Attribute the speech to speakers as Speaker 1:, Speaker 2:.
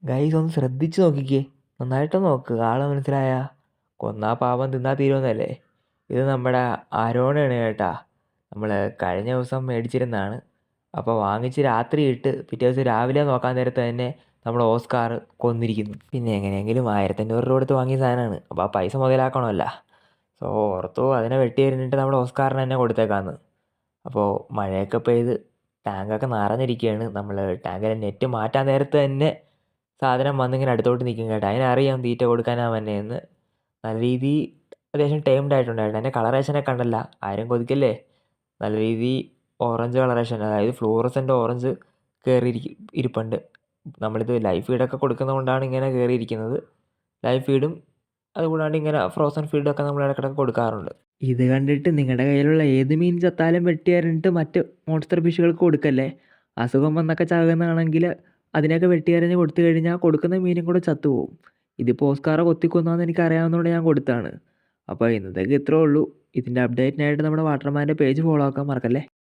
Speaker 1: Guys ഒന്ന് ശ്രദ്ധിച്ച് നോക്കിക്കേ. നന്നായിട്ട് നോക്ക്. ആളെ മനസ്സിലായ? കൊന്നാ പാവം തിന്നാ തീരുമെന്നല്ലേ. ഇത് നമ്മുടെ അരോണയാണ് കേട്ടാ. നമ്മൾ കഴിഞ്ഞ ദിവസം മേടിച്ചിരുന്നതാണ്. അപ്പോൾ വാങ്ങിച്ച് രാത്രി ഇട്ട് പിറ്റേ ദിവസം രാവിലെ നോക്കാൻ നേരത്ത് തന്നെ നമ്മുടെ ഓസ്കാർ കൊന്നിരിക്കുന്നു. പിന്നെ എങ്ങനെയെങ്കിലും 1500 രൂപ കൊടുത്ത് വാങ്ങിയ സാധനമാണ്. അപ്പോൾ ആ പൈസ മുതലാക്കണമല്ല. സോ ഓർത്തു അതിനെ വെട്ടി എറിഞ്ഞിട്ട് നമ്മുടെ ഓസ്കാറിന് തന്നെ കൊടുത്തേക്കാന്ന്. അപ്പോൾ മഴയൊക്കെ പെയ്ത് ടാങ്കൊക്കെ നിറഞ്ഞിരിക്കുകയാണ്. നമ്മൾ ടാങ്കിലെ നെറ്റ് മാറ്റാൻ നേരത്ത് തന്നെ സാധനം വന്നിങ്ങനെ അടുത്തോട്ട് നിൽക്കും കേട്ടോ. അതിനറിയാം തീറ്റ കൊടുക്കാനാ വന്നേന്ന്. നല്ല രീതി അത്യാവശ്യം ടൈംഡ് ആയിട്ടുണ്ടായിരുന്നു. എൻ്റെ കളറേഷനെ കണ്ടല്ല, ആരും കൊതിക്കല്ലേ. നല്ല രീതി ഓറഞ്ച് കളറേഷൻ, അതായത് ഫ്ലൂറസൻ്റ് ഓറഞ്ച് ഇരിപ്പുണ്ട്. നമ്മളിത് ലൈഫ് ഫീഡൊക്കെ കൊടുക്കുന്നത് കൊണ്ടാണ് ഇങ്ങനെ കയറിയിരിക്കുന്നത്. ലൈഫ് ഫീഡും അതുകൂടാണ്ട് ഇങ്ങനെ ഫ്രോസൺ ഫീഡൊക്കെ നമ്മൾ ഇടയ്ക്കിടയ്ക്ക് കൊടുക്കാറുണ്ട്. ഇത് കണ്ടിട്ട് നിങ്ങളുടെ കയ്യിലുള്ള ഏത് മീൻ ചത്താലും വെട്ടി എറിഞ്ഞിട്ട് മറ്റ് മോൺസ്റ്റർ ഫിഷുകൾക്ക് കൊടുക്കല്ലേ. അസുഖം വന്നൊക്കെ ചാകുന്നതാണെങ്കിൽ അതിനൊക്കെ വെട്ടി എറിഞ്ഞ് കൊടുത്തു കഴിഞ്ഞാൽ കൊടുക്കുന്ന മീനും കൂടെ ചത്തുപോകും. ഇതിപ്പോൾ ഓസ്കാറെ കൊത്തിക്കൊന്നാന്ന് എനിക്ക് അറിയാവുന്നതുകൊണ്ട് ഞാൻ കൊടുത്താണ്. അപ്പോൾ ഇന്നത്തേക്ക് ഇത്രേ ഉള്ളൂ. ഇതിൻ്റെ അപ്ഡേറ്റിനായിട്ട് നമ്മുടെ വാട്ടർമാൻ്റെ പേജ് ഫോളോ ആക്കാൻ മറക്കല്ലേ.